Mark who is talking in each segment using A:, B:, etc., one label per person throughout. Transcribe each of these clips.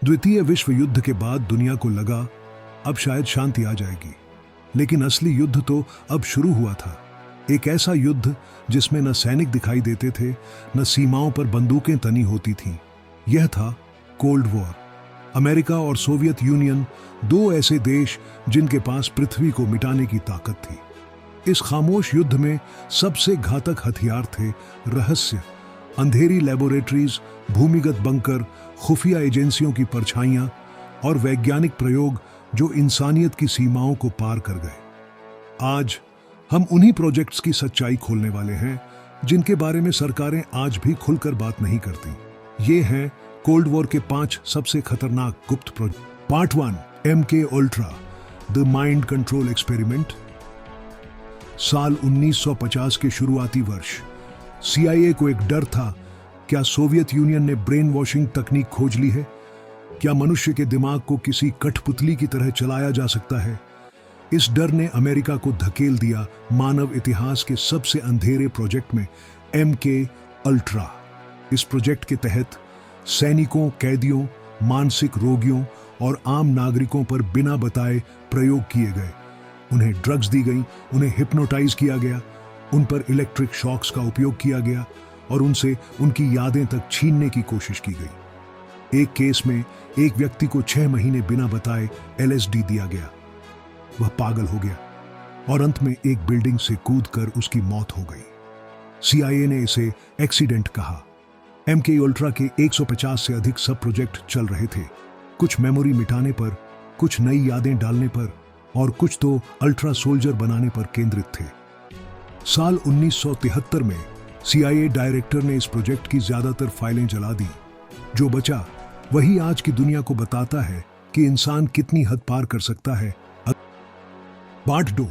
A: द्वितीय विश्व युद्ध के बाद दुनिया को लगा अब शायद शांति आ जाएगी, लेकिन असली युद्ध तो अब शुरू हुआ था। एक ऐसा युद्ध जिसमें न सैनिक दिखाई देते थे, न सीमाओं पर बंदूकें तनी होती थीं। यह था कोल्ड वॉर। अमेरिका और सोवियत यूनियन, दो ऐसे देश जिनके पास पृथ्वी को मिटाने की ताकत थी। इस खामोश युद्ध में सबसे घातक हथियार थे रहस्य, अंधेरी लेबोरेटरीज, भूमिगत बंकर, खुफिया एजेंसियों की परछाइयां और वैज्ञानिक प्रयोग जो इंसानियत की सीमाओं को पार कर गए। आज हम उन्हीं प्रोजेक्ट्स की सच्चाई खोलने वाले हैं जिनके बारे में सरकारें आज भी खुलकर बात नहीं करती। ये हैं कोल्ड वॉर के 5 सबसे खतरनाक गुप्त project. Part 1, MK ultra, the mind control experiment. साल 1950 के शुरुआती वर्ष। CIA को एक डर था, क्या सोवियत यूनियन ने ब्रेन वॉशिंग तकनीक खोज ली है? क्या मनुष्य के दिमाग को किसी कठपुतली की तरह चलाया जा सकता है? इस डर ने अमेरिका को धकेल दिया मानव इतिहास के सबसे अंधेरे प्रोजेक्ट में, MK अल्ट्रा। इस प्रोजेक्ट के तहत सैनिकों, कैदियों, मानसिक रोगियों और आम नागरिकों पर बिना बताए प्रयोग किए गए। उन्हें ड्रग्स दी गई, उन्हें हिप्नोटाइज किया गया, उन पर इलेक्ट्रिक शॉक्स का उपयोग किया गया और उनसे उनकी यादें तक छीनने की कोशिश की गई। एक केस में एक व्यक्ति को 6 महीने बिना बताए LSD दिया गया। वह पागल हो गया और अंत में एक बिल्डिंग से कूदकर उसकी मौत हो गई। CIA ने इसे एक्सीडेंट कहा। MK अल्ट्रा के 150 से अधिक सब प्रोजेक्ट चल रहे थे, कुछ मेमोरी मिटाने पर, कुछ नई यादें डालने पर और कुछ तो अल्ट्रा सोल्जर बनाने पर केंद्रित थे। साल 1973 में CIA डायरेक्टर ने इस प्रोजेक्ट की ज्यादातर फाइलें जला दी। जो बचा वही आज की दुनिया को बताता है कि इंसान कितनी हद पार कर सकता है। पार्ट 2,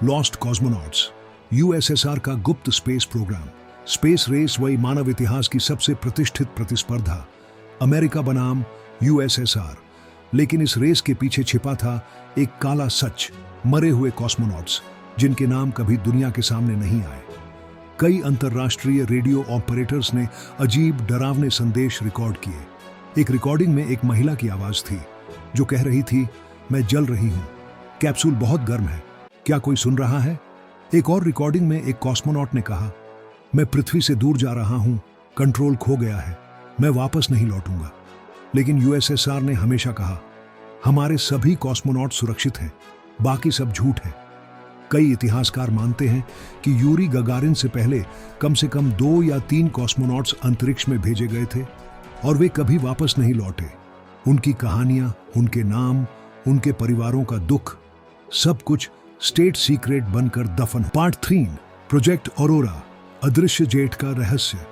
A: लॉस्ट कॉस्मोनॉट्स, USSR का गुप्त स्पेस प्रोग्राम। स्पेस रेस वही मानव इतिहास की सबसे प्रतिष्ठित प्रतिस्पर्धा। अमेरिका बनाम USSR, लेकिन इस रेस के पीछे छिपा था एक काला सच, मरे हुए कॉस्मोनॉट्स जिनके नाम कभी दुनिया के सामने नहीं आए। कई अंतर्राष्ट्रीय रेडियो ऑपरेटर्स ने अजीब डरावने संदेश रिकॉर्ड किए। एक रिकॉर्डिंग में एक महिला की आवाज थी जो कह रही थी, मैं जल रही हूं, कैप्सूल बहुत गर्म है, क्या कोई सुन रहा है? एक और रिकॉर्डिंग में एक कॉस्मोनॉट ने कहा, मैं पृथ्वी से दूर जा रहा हूं, कंट्रोल खो गया है, मैं वापस नहीं लौटूंगा। लेकिन USSR ने हमेशा कहा, हमारे सभी कॉस्मोनॉट सुरक्षित हैं, बाकी सब झूठ है। कई इतिहासकार मानते हैं कि यूरी गगारिन से पहले कम से कम 2 या 3 कॉस्मोनॉट्स अंतरिक्ष में भेजे गए थे और वे कभी वापस नहीं लौटे। उनकी कहानियां, उनके नाम, उनके परिवारों का दुख, सब कुछ स्टेट सीक्रेट बनकर दफन। पार्ट 3, प्रोजेक्ट ऑरोरा, अदृश्य जेट का रहस्य।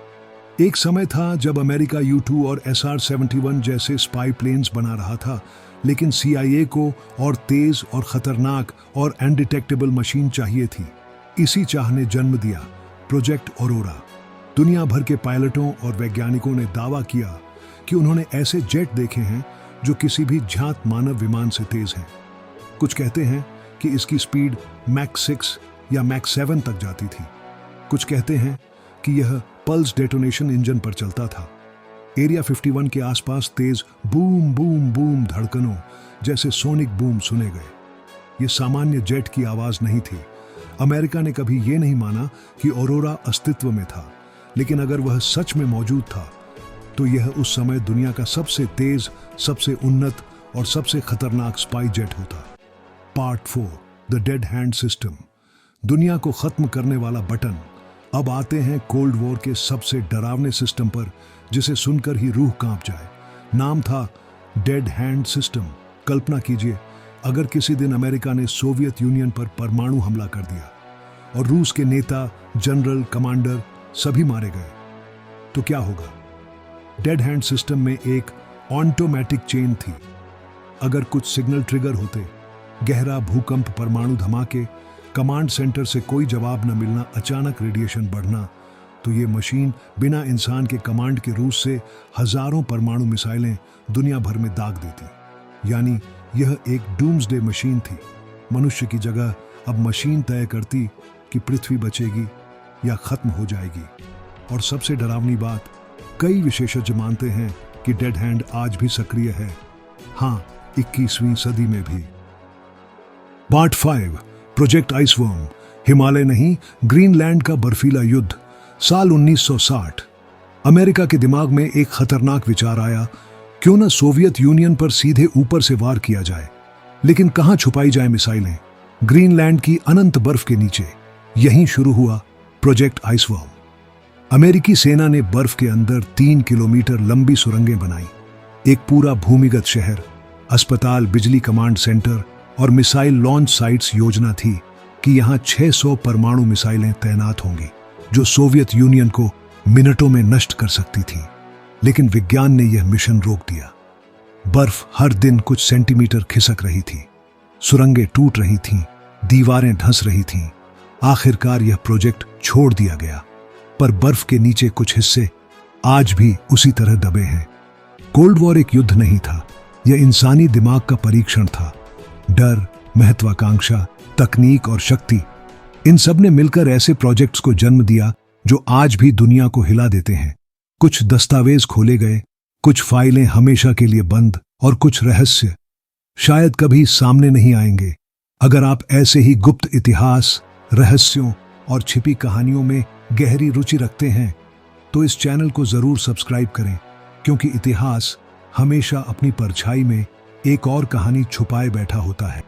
A: एक समय था जब अमेरिका U-2 और SR-71 जैसे स्पाई प्लेन्स बना रहा था, लेकिन CIA को और तेज और खतरनाक और अनडिटेक्टेबल मशीन चाहिए थी। इसी चाह ने जन्म दिया प्रोजेक्ट ऑरोरा। दुनिया भर के पायलटों और वैज्ञानिकों ने दावा किया कि उन्होंने ऐसे जेट देखे हैं जो किसी भी ज्ञात मानव विमान से तेज हैं। कुछ कहते हैं कि इसकी स्पीड मैक 6 या मैक 7 तक जाती थी। कुछ कहते हैं कि यह पल्स डेटोनेशन इंजन पर चलता था। एरिया 51 के आसपास तेज बूम बूम बूम धड़कनों जैसे सोनिक बूम सुने गए। ये सामान्य जेट की आवाज नहीं थी। अमेरिका ने कभी ये नहीं माना कि ऑरोरा अस्तित्व में था, लेकिन अगर वह सच में मौजूद था तो यह उस समय दुनिया का सबसे तेज, सबसे उन्नत और सबसे खतरनाक स्पाई जेट होता। Part 4, the dead hand system, दुनिया को खत्म करने वाला बटन। अब आते हैं कोल्ड वॉर के सबसे डरावने सिस्टम पर, जिसे सुनकर ही रूह कांप जाए। नाम था डेड हैंड सिस्टम। कल्पना कीजिए अगर किसी दिन अमेरिका ने सोवियत यूनियन पर परमाणु हमला कर दिया और रूस के नेता, जनरल, कमांडर सभी मारे गए, तो क्या होगा? डेड हैंड सिस्टम में एक ऑटोमेटिक चेन थी। अगर कुछ सिग्नल ट्रिगर होते, गहरा भूकंप, परमाणु धमाके, कमांड सेंटर से कोई जवाब न मिलना, अचानक रेडिएशन बढ़ना, तो ये मशीन बिना इंसान के कमांड के रूस से हजारों परमाणु मिसाइलें दुनिया भर में दाग देती। यानी यह एक डूम्सडे मशीन थी। मनुष्य की जगह अब मशीन तय करती कि पृथ्वी बचेगी या खत्म हो जाएगी। और सबसे डरावनी बात, कई विशेषज्ञ मानते हैं कि डेड हैंड आज भी सक्रिय है, हां, 21वीं सदी में भी। पार्ट 5, प्रोजेक्ट आइसवर्म, हिमालय नहीं ग्रीनलैंड का बर्फीला युद्ध। साल 1960। अमेरिका के दिमाग में एक खतरनाक विचार आया, क्यों ना सोवियत यूनियन पर सीधे ऊपर से वार किया जाए। लेकिन कहां छुपाई जाए मिसाइलें? ग्रीनलैंड की अनंत बर्फ के नीचे। यहीं शुरू हुआ प्रोजेक्ट आइसवर्म। अमेरिकी सेना ने बर्फ के अंदर 3 किलोमीटर लंबी सुरंगें बनाई। एक पूरा भूमिगत शहर, अस्पताल, बिजली कमांड सेंटर और मिसाइल लॉन्च साइट्स। योजना थी कि यहां 600 परमाणु मिसाइलें तैनात होंगी, जो सोवियत यूनियन को मिनटों में नष्ट कर सकती थी। लेकिन विज्ञान ने यह मिशन रोक दिया। बर्फ हर दिन कुछ सेंटीमीटर खिसक रही थी, सुरंगें टूट रही थीं, दीवारें धंस रही थीं। आखिरकार यह प्रोजेक्ट छोड़ दिया गया, पर बर्फ के नीचे कुछ हिस्से आज भी उसी तरह दबे हैं। कोल्ड वॉर एक युद्ध नहीं था, यह इंसानी दिमाग का परीक्षण था। डर, महत्वाकांक्षा, तकनीक और शक्ति, इन सब ने मिलकर ऐसे प्रोजेक्ट्स को जन्म दिया जो आज भी दुनिया को हिला देते हैं। कुछ दस्तावेज खोले गए, कुछ फाइलें हमेशा के लिए बंद, और कुछ रहस्य शायद कभी सामने नहीं आएंगे। अगर आप ऐसे ही गुप्त इतिहास, रहस्यों और छिपी कहानियों में गहरी रुचि रखते हैं तो इस चैनल को जरूर सब्सक्राइब करें, क्योंकि इतिहास हमेशा अपनी परछाई में एक और कहानी छुपाए बैठा होता है।